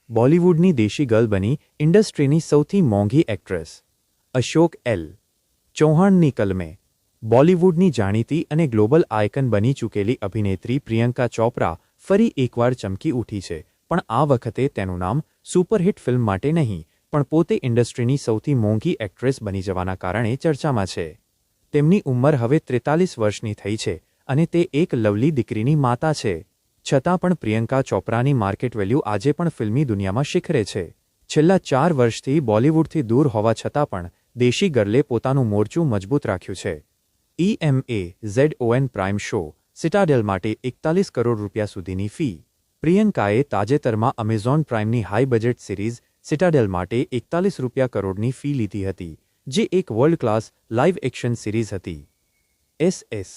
બોલિવૂડની દેશી ગર્લ બની ઇન્ડસ્ટ્રીની સૌથી મોંઘી એક્ટ્રેસ. અશોક એલ. ચૌહાણની કલમે બોલિવૂડની જાણીતી અને ગ્લોબલ આઇકન બની ચૂકેલી અભિનેત્રી પ્રિયંકા ચોપરા ફરી એકવાર ચમકી ઉઠી છે, પણ આ વખતે તેનું નામ સુપરહિટ ફિલ્મ માટે નહીં, પણ પોતે ઇન્ડસ્ટ્રીની સૌથી મોંઘી એક્ટ્રેસ બની જવાના કારણે ચર્ચામાં છે. તેમની ઉંમર હવે 43 વર્ષની થઈ છે અને તે એક લવલી દીકરીની માતા છે. છતાં પણ પ્રિયંકા ચોપરાની માર્કેટ વેલ્યુ આજે પણ ફિલ્મી દુનિયામાં શિખરે છે. છેલ્લા 4 વર્ષથી બોલિવૂડથી દૂર હોવા છતાં પણ દેશી ગર્લે પોતાનું મોરચું મજબૂત રાખ્યું છે. EMAZON પ્રાઇમ શો સિટાડેલ માટે 41 કરોડ રૂપિયા સુધીની ફી. પ્રિયંકાએ તાજેતરમાં અમેઝોન પ્રાઇમની હાઈ બજેટ સિરીઝ સિટાડેલ માટે 41 કરોડની ફી લીધી હતી, જે એક world class live action series હતી. SS.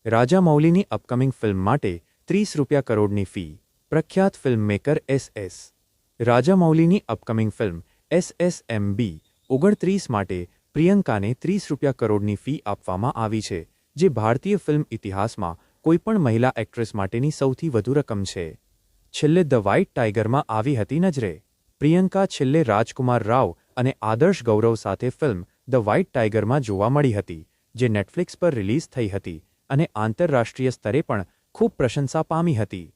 રાજામૌલીની અપકમિંગ ફિલ્મ માટે 30 કરોડની ફી. પ્રખ્યાત ફિલ્મમેકર SS. રાજામૌલીની અપકમિંગ ફિલ્મ SSMB 29 માટે પ્રિયંકાને 30 કરોડની ફી આપવામાં આવી છે, જે ભારતીય ફિલ્મ ઇતિહાસમાં કોઈપણ મહિલા એક્ટ્રેસ માટેની સૌથી વધુ રકમ છે. છેલ્લે ધ વ્હાઇટ ટાઇગરમાં આવી હતી નજરે. પ્રિયંકા છેલ્લે રાજકુમાર રાવ અને આદર્શ ગૌરવ સાથે ફિલ્મ ધ વ્હાઇટ ટાઇગરમાં જોવા મળી હતી, જે નેટફ્લિક્સ પર રિલીઝ થઈ હતી અને આંતરરાષ્ટ્રીય સ્તરે પણ ખૂબ પ્રશંસા પામી હતી.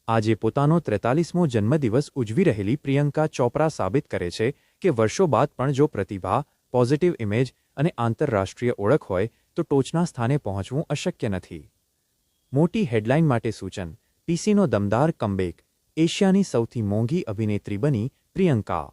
આજે પોતાનો 43મો જન્મદિવસ ઉજવી રહેલી પ્રિયંકા ચોપરા સાબિત કરે છે કે વર્ષો બાદ પણ જો પ્રતિભા, પોઝિટિવ ઇમેજ અને આંતરરાષ્ટ્રીય ઓળખ હોય તો ટોચના સ્થાને પહોંચવું અશક્ય નથી. મોટી હેડલાઇન માટે સૂચન. પીસીનો દમદાર કમબેક. એશિયાની સૌથી મોંઘી અભિનેત્રી બની પ્રિયંકા.